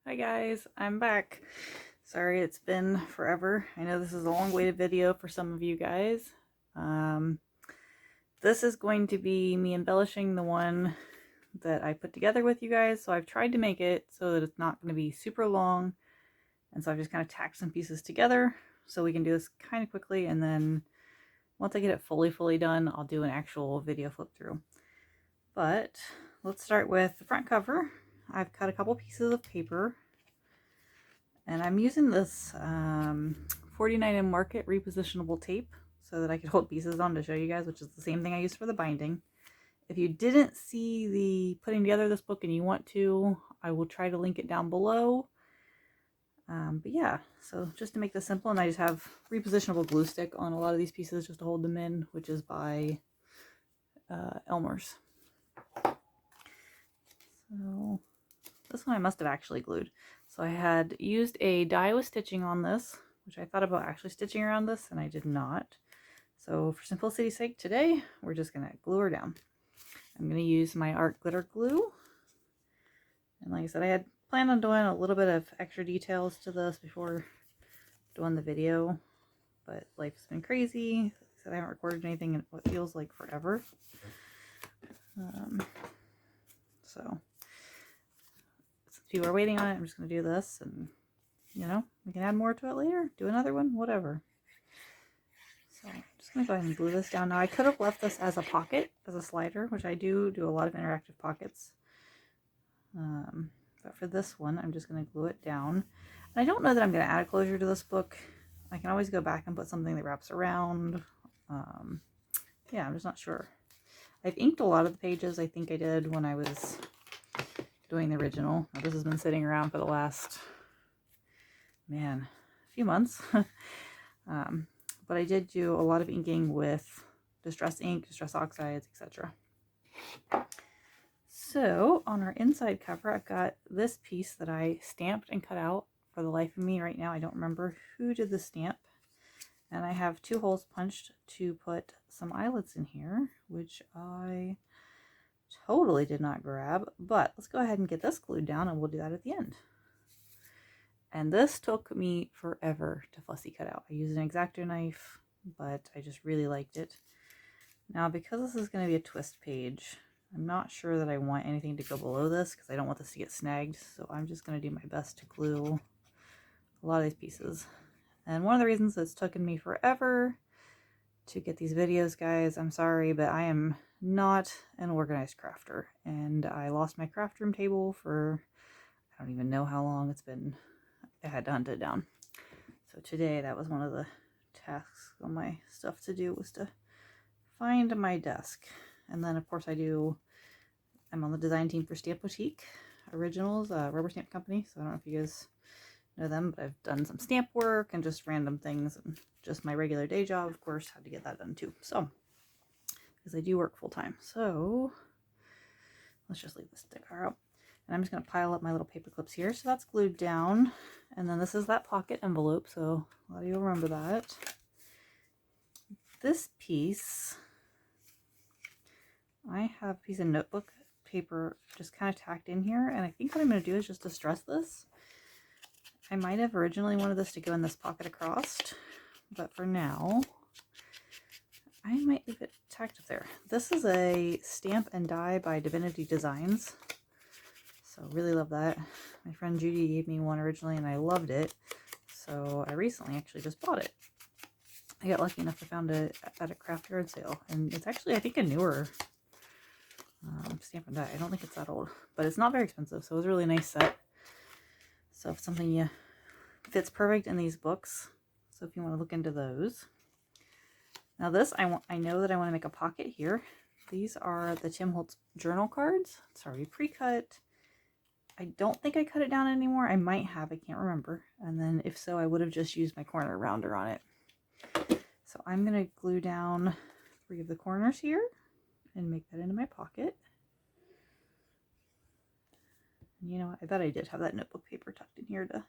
Hi guys, I'm back. Sorry it's been forever. I know this is a long-awaited video for some of you guys. Um, this is going to be me embellishing the one that I put together with you guys. So I've tried to make it so that it's not going to be super long. And so I've just kind of tacked some pieces together so we can do this kind of quickly. And then once I get it fully done, I'll do an actual video flip through. But let's start with the front cover. I've cut a couple pieces of paper. And I'm using this 49 Market repositionable tape so that I could hold pieces on to show you guys, which is the same thing I used for the binding. If you didn't see the putting together this book and you want to, I will try to link it down below. But yeah, so just to make this simple, and I just have repositionable glue stick on a lot of these pieces just to hold them in, which is by Elmer's. So this one I must have actually glued. So I had used a die with stitching on this, which I thought about actually stitching around this, and I did not. So for simplicity's sake today, we're just going to glue her down. I'm going to use my art glitter glue. And like I said, I had planned on doing a little bit of extra details to this before doing the video, but life's been crazy. Like I said, I haven't recorded anything in what feels like forever. So people are waiting on it. I'm just going to do this, and you know, we can add more to it later, do another one, whatever. So I'm just going to go ahead and glue this down. Now I could have left this as a pocket, as a slider, which I do a lot of interactive pockets. But for this one, I'm just going to glue it down. And I don't know that I'm going to add a closure to this book. I can always go back and put something that wraps around. Yeah, I'm just not sure. I've inked a lot of the pages. I think I did when I was doing the original. Now, this has been sitting around for the last, man, a few months. But I did do a lot of inking with distress ink, distress oxides, etc. So on our inside cover, I've got this piece that I stamped and cut out. For the life of me right now, I don't remember who did the stamp. And I have 2 holes punched to put some eyelets in here, which I totally did not grab. But let's go ahead and get this glued down, and we'll do that at the end. And this took me forever to fussy cut out. I used an X-Acto knife, but I just really liked it. Now, because this is going to be a twist page, I'm not sure that I want anything to go below this because I don't want this to get snagged. So I'm just going to do my best to glue a lot of these pieces. And one of the reasons it's taken me forever to get these videos, guys, I'm sorry, but I am not an organized crafter. And I lost my craft room table for, I don't even know how long it's been. I had to hunt it down. So today that was one of the tasks on my stuff to do, was to find my desk. And then of course I'm on the design team for Stamp Boutique Originals, rubber stamp company. So I don't know if you guys know them, but I've done some stamp work and just random things, and just my regular day job, of course, had to get that done too. So, because I do work full time. So let's just leave the sticker out. And I'm just going to pile up my little paper clips here. So that's glued down. And then this is that pocket envelope. So a lot of you will remember that. This piece, I have a piece of notebook paper just kind of tacked in here. And I think what I'm going to do is just distress this. I might have originally wanted this to go in this pocket across, but for now, I might leave it tacked up there. This is a stamp and die by Divinity Designs. So really love that. My friend Judy gave me one originally and I loved it. So I recently actually just bought it. I got lucky enough to find it at a craft yard sale. And it's actually, I think, a newer stamp and die. I don't think it's that old. But it's not very expensive, so it was a really nice set. So if something fits perfect in these books. So if you want to look into those. Now this, I know that I want to make a pocket here. These are the Tim Holtz journal cards. It's already pre-cut. I don't think I cut it down anymore. I might have, I can't remember. And then if so, I would have just used my corner rounder on it. So I'm going to glue down 3 of the corners here and make that into my pocket. And you know what? I bet I did have that notebook paper tucked in here to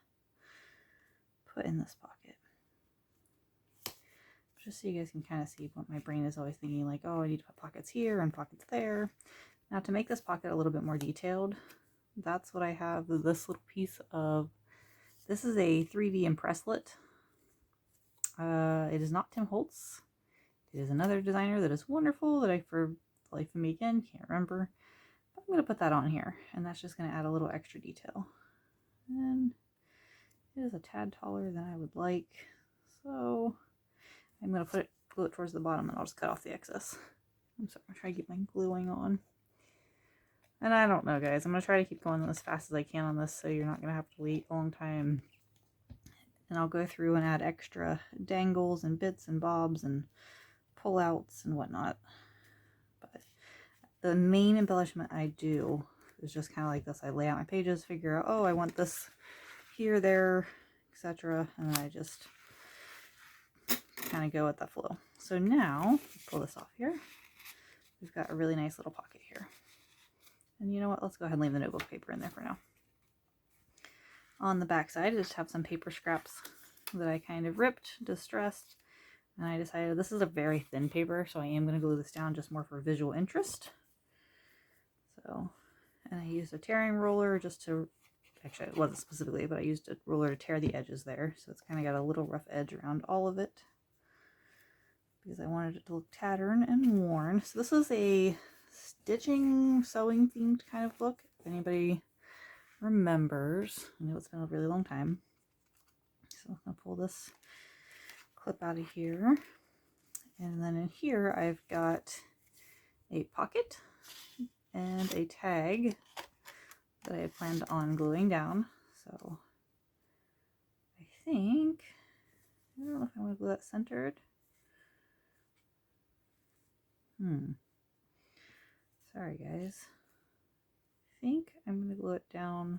put in this pocket. Just so you guys can kind of see what my brain is always thinking, like, oh, I need to put pockets here and pockets there. Now to make this pocket a little bit more detailed, that's what I have. This little piece of, this is a 3D impresslet. It is not Tim Holtz. It is another designer that is wonderful that I, for the life of me again, can't remember. But I'm going to put that on here, and that's just going to add a little extra detail. And it is a tad taller than I would like, so I'm going to glue it towards the bottom, and I'll just cut off the excess. I'm sorry, I'm trying to keep my gluing on. And I don't know, guys. I'm going to try to keep going as fast as I can on this so you're not going to have to wait a long time. And I'll go through and add extra dangles and bits and bobs and pull-outs and whatnot. But the main embellishment I do is just kind of like this. I lay out my pages, figure out, oh, I want this here, there, etc. And then I just kind of go with the flow. So now, pull this off here. We've got a really nice little pocket here. And you know what? Let's go ahead and leave the notebook paper in there for now. On the back side, I just have some paper scraps that I kind of ripped, distressed, and I decided this is a very thin paper, so I am going to glue this down just more for visual interest. So, and I used a tearing roller just to, actually it wasn't specifically, but I used a roller to tear the edges there, so it's kind of got a little rough edge around all of it, because I wanted it to look tattered and worn. So this is a stitching, sewing themed kind of look. If anybody remembers, I know it's been a really long time. So I'm going to pull this clip out of here. And then in here I've got a pocket and a tag that I had planned on gluing down. So I think, I don't know if I want to glue that centered. Sorry guys. I think I'm going to glue it down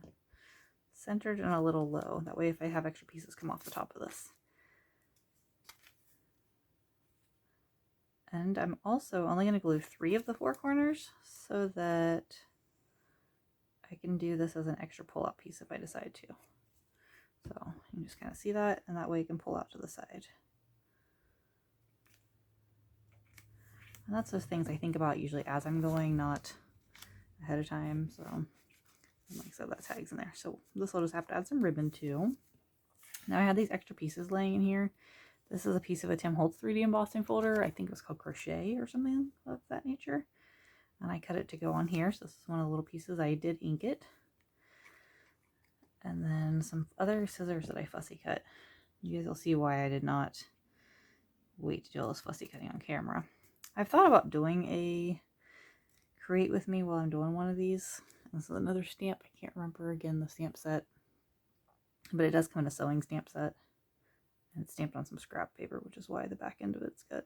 centered and a little low. That way if I have extra pieces come off the top of this. And I'm also only going to glue 3 of the 4 corners so that I can do this as an extra pull-out piece if I decide to. So you can just kind of see that, and that way you can pull out to the side. And that's those things I think about usually as I'm going, not ahead of time. So like I said, that tag's in there. So this will just have to add some ribbon too. Now I have these extra pieces laying in here. This is a piece of a Tim Holtz 3D embossing folder. I think it was called Crochet or something of that nature. And I cut it to go on here. So this is one of the little pieces. I did ink it. And then some other scissors that I fussy cut. You guys will see why I did not wait to do all this fussy cutting on camera. I've thought about doing a create with me while I'm doing one of these. This is another stamp. I can't remember again the stamp set, but it does come in a sewing stamp set, and it's stamped on some scrap paper, which is why the back end of it's got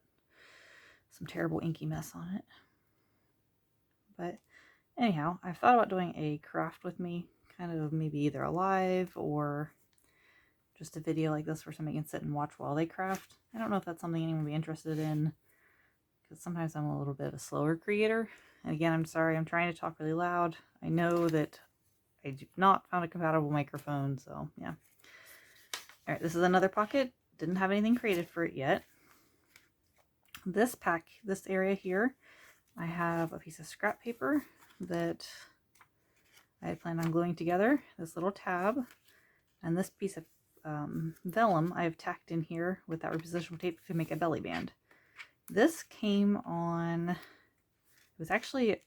some terrible inky mess on it. But anyhow, I've thought about doing a craft with me, kind of maybe either a live or just a video like this where somebody can sit and watch while they craft. I don't know if that's something anyone would be interested in, because sometimes I'm a little bit of a slower creator. And again, I'm sorry, I'm trying to talk really loud. I know that I do not found a compatible microphone, so yeah. All right, this is another pocket. Didn't have anything created for it yet. This area here, I have a piece of scrap paper that I had planned on gluing together, this little tab, and this piece of vellum I have tacked in here with that repositionable tape to make a belly band. This came on, it was actually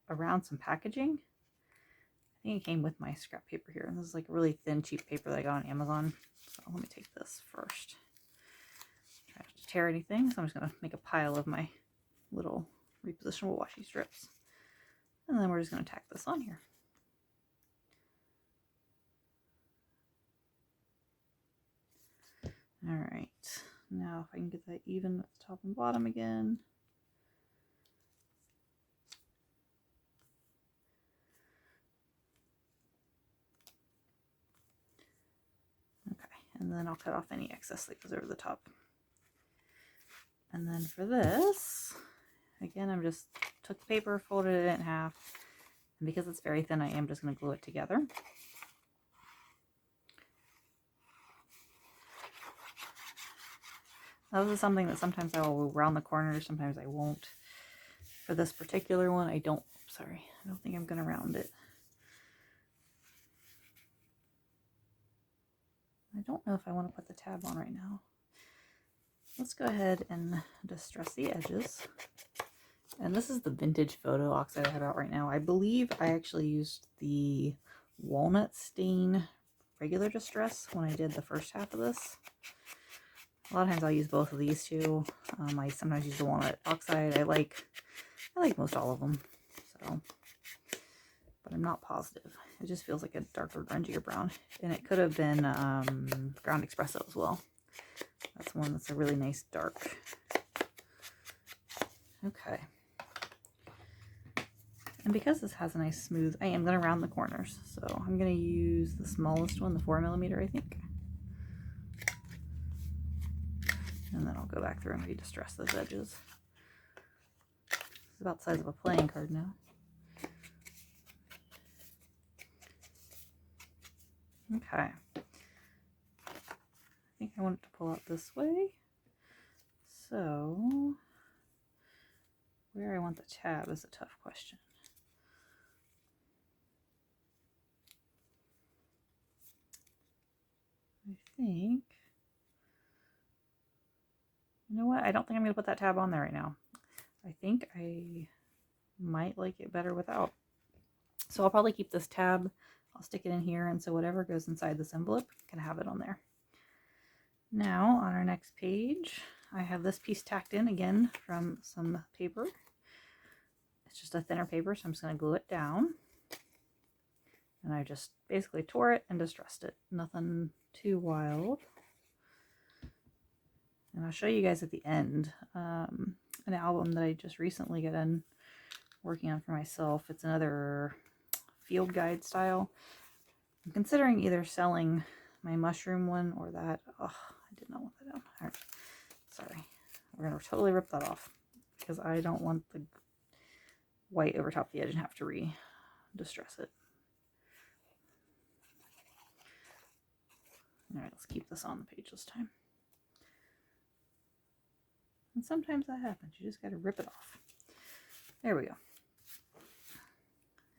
around some packaging. I think it came with my scrap paper here. And this is like a really thin, cheap paper that I got on Amazon. So let me take this first. Try not to tear anything. So I'm just going to make a pile of my little repositionable washi strips. And then we're just going to tack this on here. All right. Now if I can get that even at the top and bottom again. Okay, and then I'll cut off any excess that goes over the top. And then for this, again, I'm just took the paper, folded it in half, and because it's very thin, I am just going to glue it together. Now, this is something that sometimes I will round the corners, sometimes I won't. For this particular one, I don't think I'm going to round it. don't know if I want to put the tab on right now. Let's go ahead and distress the edges. And this is the vintage photo oxide I have out right now. I believe I actually used the walnut stain regular distress when I did the first half of this. A lot of times I'll use both of these two. I sometimes use the walnut oxide. I like most all of them. So, but I'm not positive. It just feels like a darker, grungier brown. And it could have been ground espresso as well. That's one that's a really nice dark. Okay. And because this has a nice smooth, I am going to round the corners. So I'm going to use the smallest one, the 4mm, I think. And then I'll go back through and re-distress those edges. It's about the size of a playing card now. Okay. I think I want it to pull out this way. So, where I want the tab is a tough question. I think, you know what? I don't think I'm going to put that tab on there right now. I think I might like it better without. So I'll probably keep this tab. I'll stick it in here, and so whatever goes inside this envelope can have it on there. Now, on our next page, I have this piece tacked in again from some paper. It's just a thinner paper, so I'm just going to glue it down. And I just basically tore it and distressed it. Nothing too wild. And I'll show you guys at the end an album that I just recently got done working on for myself. It's another field guide style. I'm considering either selling my mushroom one or that. Oh, I did not want that down. All right. Sorry. We're going to totally rip that off because I don't want the white over top the edge and have to re-distress it. All right, let's keep this on the page this time. And sometimes that happens. You just got to rip it off. There we go.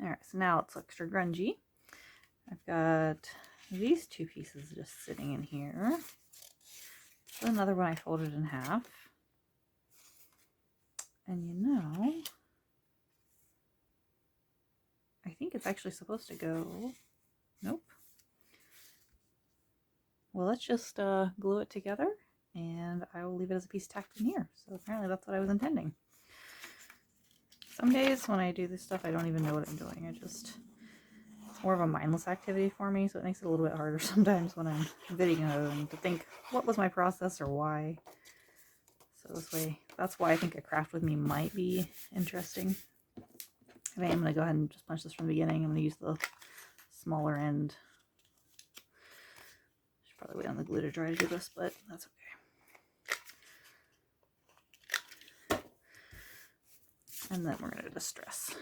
All right, so now it's extra grungy. I've got these two pieces just sitting in here. Another one I folded in half. And you know, I think it's actually supposed to go, nope. Well, let's just glue it together, and I will leave it as a piece tacked in here. So apparently that's what I was intending. Some days when I do this stuff, I don't even know what I'm doing. It's more of a mindless activity for me, so it makes it a little bit harder sometimes when I'm videoing to think, what was my process or why? So this way, that's why I think a craft with me might be interesting. I am going to go ahead and just punch this from the beginning. I'm going to use the smaller end. Should probably wait on the glue to dry to do this, but that's okay. And then we're going to distress.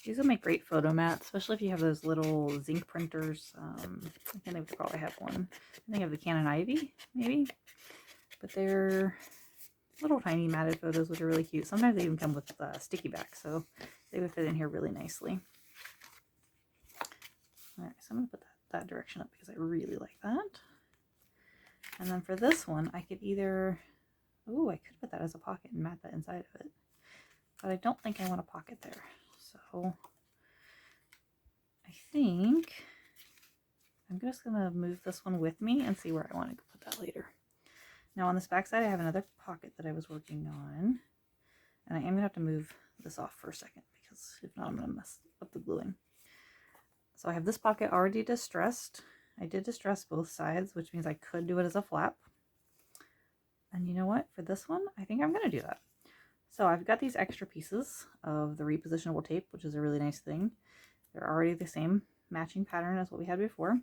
These will make great photo mats, especially if you have those little zinc printers. I can't think of I have one. I think I have the Canon Ivy, maybe. But they're little tiny matted photos, which are really cute. Sometimes they even come with sticky back, so they would fit in here really nicely. Alright, so I'm going to put that direction up because I really like that. And then for this one, I could either... Ooh, I could put that as a pocket and mat that inside of it. But I don't think I want a pocket there. So I think I'm just going to move this one with me and see where I want to put that later. Now on this back side, I have another pocket that I was working on. And I am going to have to move this off for a second because if not, I'm going to mess up the gluing. So I have this pocket already distressed. I did distress both sides, which means I could do it as a flap. And you know what? For this one, I think I'm going to do that. So I've got these extra pieces of the repositionable tape, which is a really nice thing. They're already the same matching pattern as what we had before.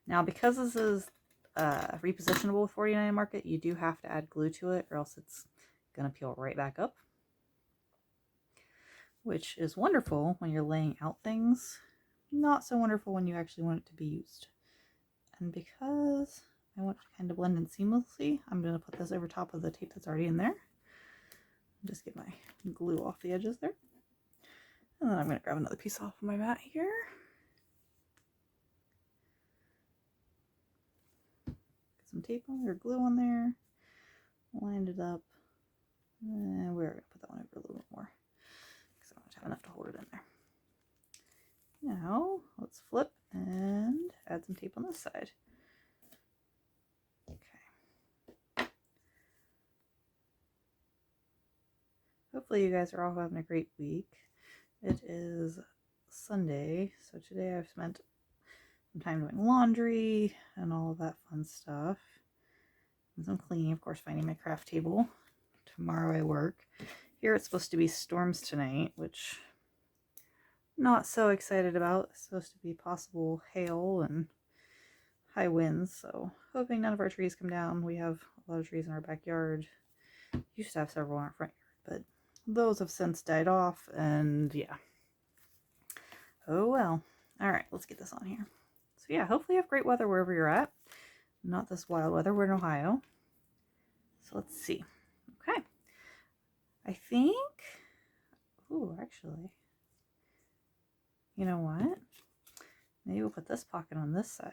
Now, because this is repositionable with 49 market, you do have to add glue to it or else it's going to peel right back up. Which is wonderful when you're laying out things. Not so wonderful when you actually want it to be used. And because I want it to kind of blend in seamlessly, I'm going to put this over top of the tape that's already in there. Just get my glue off the edges there. And then I'm going to grab another piece off of my mat here. Get some tape on there, glue on there. Lined it up. And we're going to put that one over a little bit more because I don't have enough to hold it in there. Now, let's flip and add some tape on this side. Okay. Hopefully you guys are all having a great week. It is Sunday, so today I've spent some time doing laundry and all of that fun stuff. And some cleaning, of course, finding my craft table. Tomorrow I work. Here it's supposed to be storms tonight, which I'm not so excited about. It's supposed to be possible hail and high winds, so hoping none of our trees come down. We have a lot of trees in our backyard. Used to have several in our front yard, but those have since died off, and yeah. Oh well. Alright, let's get this on here. So yeah, hopefully you have great weather wherever you're at. Not this wild weather. We're in Ohio. So let's see. Okay. I think... Ooh, actually... You know what? Maybe we'll put this pocket on this side.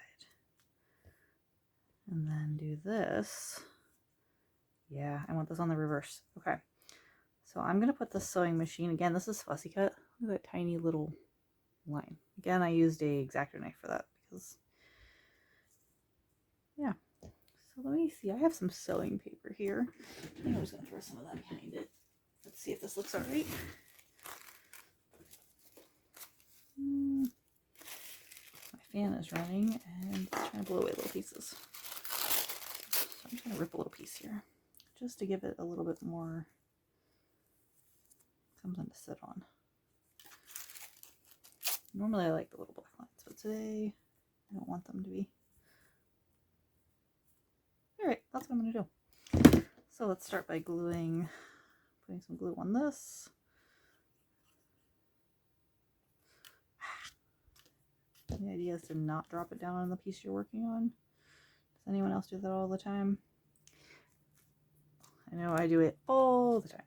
And then do this. Yeah, I want this on the reverse. Okay. So I'm going to put the sewing machine. Again, this is fussy cut. Look at that tiny little line. Again, I used a X-Acto knife for that because... Yeah. So let me see. I have some sewing paper here. I think I'm just going to throw some of that behind it. Let's see if this looks alright. My fan is running and it's trying to blow away little pieces. So I'm trying to rip a little piece here just to give it a little bit more something to sit on. Normally I like the little black lines, but today I don't want them to be. Alright, that's what I'm going to do. So let's start by putting some glue on this. The idea is to not drop it down on the piece you're working on. Does anyone else do that all the time? I know I do it all the time.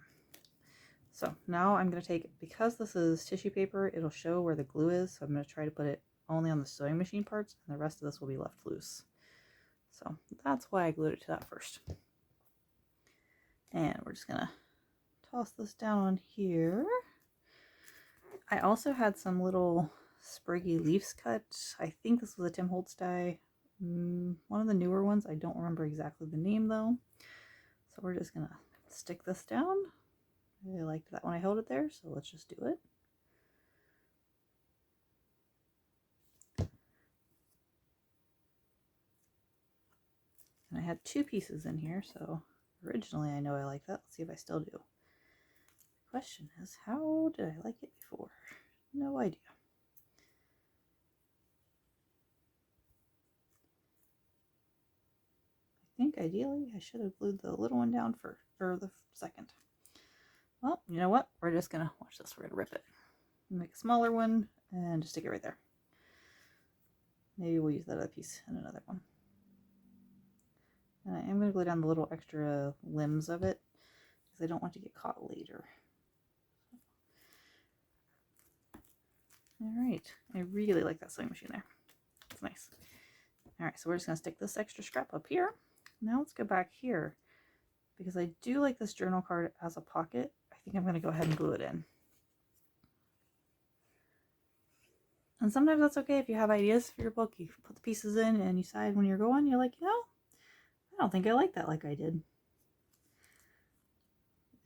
So now I'm going to take, because this is tissue paper, it'll show where the glue is. So I'm going to try to put it only on the sewing machine parts, and the rest of this will be left loose. So that's why I glued it to that first. And we're just going to toss this down on here. I also had some little spriggy leaves cut. I think this was a Tim Holtz die. One of the newer ones. I don't remember exactly the name though. So we're just going to stick this down. I really liked that when I held it there, so let's just do it. And I had two pieces in here, so originally I know I liked that. Let's see if I still do. The question is, how did I like it before? No idea. I think ideally I should have glued the little one down first, or the second. Well, you know what? We're just gonna watch this. We're gonna rip it. Make a smaller one and just stick it right there. Maybe we'll use that other piece in another one. And I am gonna glue down the little extra limbs of it because I don't want to get caught later. Alright, I really like that sewing machine there. It's nice. Alright, so we're just gonna stick this extra scrap up here. Now let's go back here. Because I do like this journal card as a pocket, I think I'm going to go ahead and glue it in. And sometimes that's okay if you have ideas for your book. You put the pieces in and you decide when you're going, you're like, you know, I don't think I like that like I did.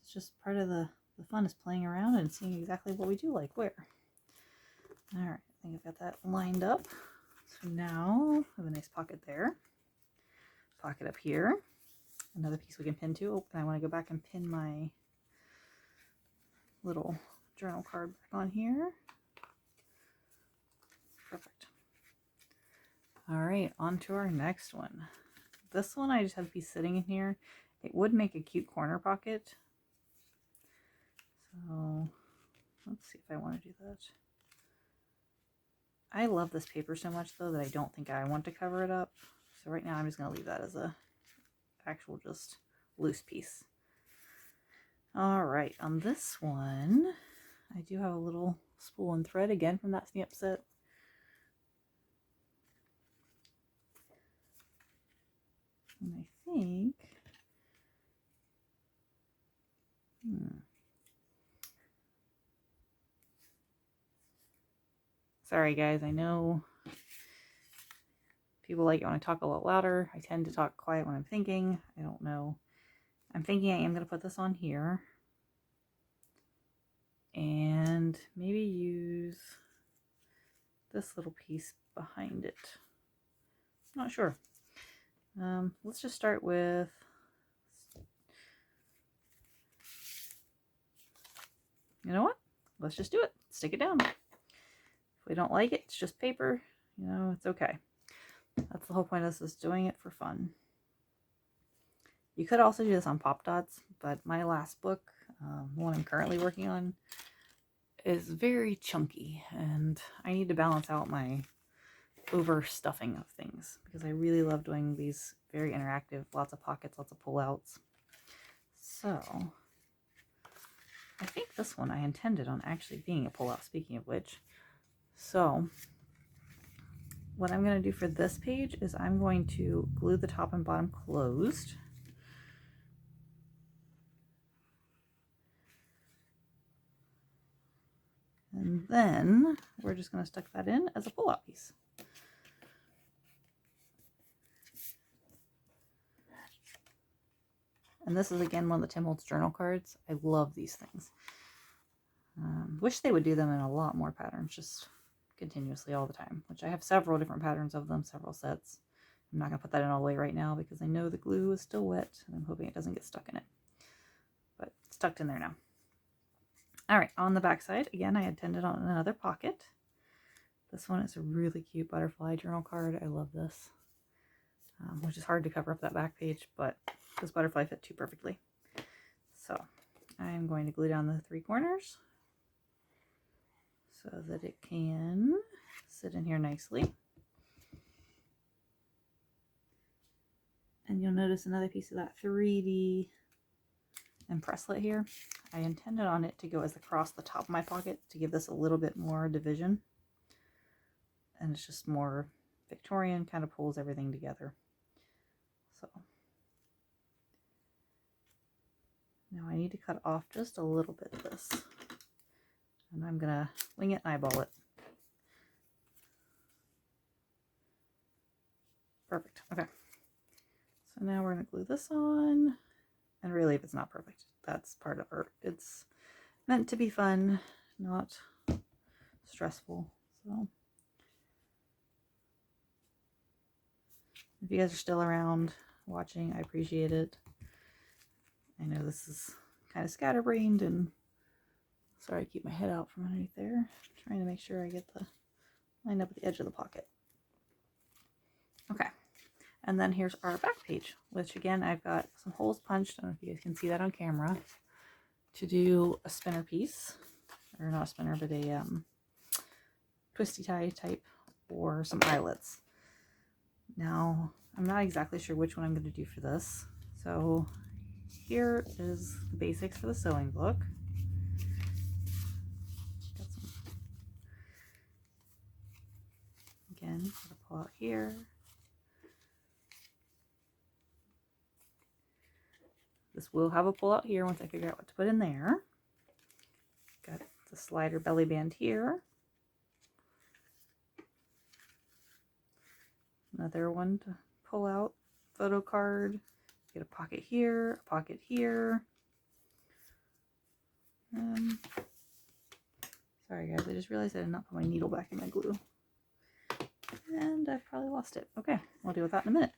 It's just part of the fun is playing around and seeing exactly what we do like where. Alright, I think I've got that lined up. So now I have a nice pocket there. Pocket up here. Another piece we can pin to. Oh, and I want to go back and pin my little journal card back on here. Perfect. All right, on to our next one. This one I just have to be sitting in here. It would make a cute corner pocket. So let's see if I want to do that. I love this paper so much though that I don't think I want to cover it up. So right now I'm just going to leave that as a actual just loose piece. All right, on this one I do have a little spool and thread again from that stamp set. And I think, sorry guys, I know people like it when I talk a lot louder. I tend to talk quiet when I'm thinking. I don't know. I'm thinking I am going to put this on here. And maybe use this little piece behind it. Not sure. Let's just start with, you know what? Let's just do it. Stick it down. If we don't like it, it's just paper. You know, it's okay. That's the whole point of this, is doing it for fun. You could also do this on pop dots, but my last book, the one I'm currently working on, is very chunky, and I need to balance out my overstuffing of things because I really love doing these very interactive, lots of pockets, lots of pullouts. So I think this one I intended on actually being a pullout, speaking of which. So what I'm going to do for this page is I'm going to glue the top and bottom closed. And then we're just going to stick that in as a pullout piece. And this is again one of the Tim Holtz journal cards. I love these things. Wish they would do them in a lot more patterns, just continuously all the time, which I have several different patterns of them, several sets. I'm not going to put that in all the way right now because I know the glue is still wet and I'm hoping it doesn't get stuck in it. But it's tucked in there now. All right, on the back side, again, I intended on another pocket. This one is a really cute butterfly journal card. I love this, which is hard to cover up that back page, but this butterfly fit too perfectly. So I'm going to glue down the 3 corners so that it can sit in here nicely. And you'll notice another piece of that 3D impresslet here. I intended on it to go as across the top of my pocket to give this a little bit more division. And it's just more Victorian, kind of pulls everything together. So now I need to cut off just a little bit of this. And I'm going to wing it and eyeball it. Perfect. Okay. So now we're going to glue this on. And really, if it's not perfect, that's part of art. It's meant to be fun, not stressful. So if you guys are still around watching, I appreciate it. I know this is kind of scatterbrained, and sorry I keep my head out from underneath there. I'm trying to make sure I get the line up at the edge of the pocket. Okay. And then here's our back page, which again, I've got some holes punched. I don't know if you guys can see that on camera, to do a spinner piece, or not a spinner, but a twisty tie type, or some eyelets. Now, I'm not exactly sure which one I'm going to do for this. So here is the basics for the sewing book. Got some, again, I'll pull out here. This will have a pull out here once I figure out what to put in there. Got the slider belly band here. Another one to pull out, photo card. Get a pocket here, a pocket here. Sorry guys, I just realized I did not put my needle back in my glue. And I've probably lost it. Okay, we'll deal with that in a minute.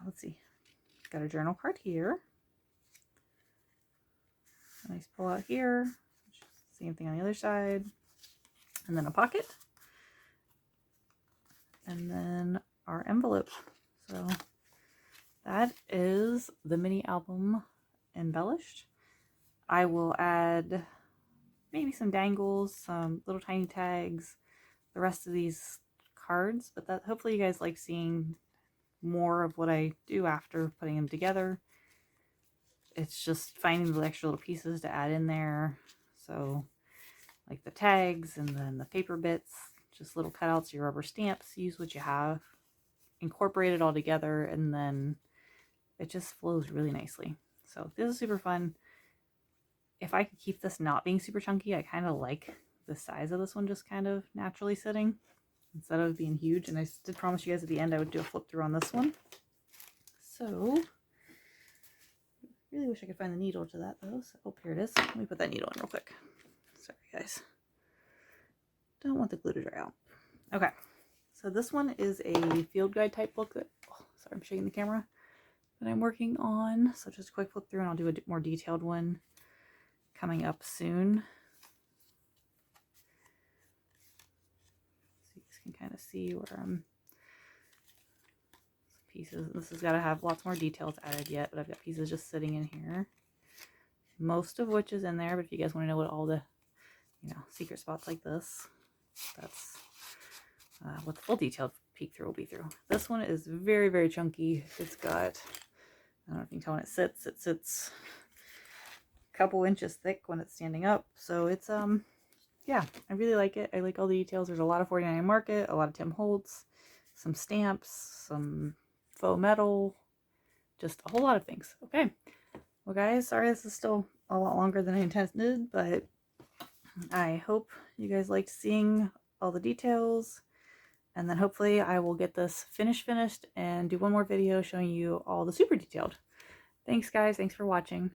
Let's see. Got a journal card here. A nice pull out here. Same thing on the other side. And then a pocket. And then our envelope. So that is the mini album Embellished. I will add maybe some dangles, some little tiny tags, the rest of these cards, but that hopefully you guys like seeing more of what I do after putting them together. It's just finding the extra little pieces to add in there So like the tags and then the paper bits, just little cutouts, your rubber stamps, use what you have, incorporate it all together, and then it just flows really nicely. So this is super fun. If I could keep this not being super chunky, I kind of like the size of this one just kind of naturally sitting instead of being huge. And I did promise you guys at the end I would do a flip through on this one. So really wish I could find the needle to that though. So, oh, here it is. Let me put that needle in real quick. Sorry guys. Don't want the glue to dry out. Okay. So this one is a field guide type book that, oh, sorry, I'm shaking the camera, that I'm working on. So just a quick flip through and I'll do a more detailed one coming up soon. So you guys can kind of see where I'm, some pieces. This has got to have lots more details added yet, but I've got pieces just sitting in here. Most of which is in there, but if you guys want to know what all the, you know, secret spots like this, that's what the full detailed peek through will be through. This one is very, very chunky. It's got, I don't know if you can tell when it sits a couple inches thick when it's standing up. So it's, yeah, I really like it. I like all the details. There's a lot of 49 Market, a lot of Tim Holtz, some stamps, some faux metal, just a whole lot of things. Okay. Well, guys, sorry this is still a lot longer than I intended, but I hope you guys liked seeing all the details. And then hopefully I will get this finished and do one more video showing you all the super detailed. Thanks, guys. Thanks for watching.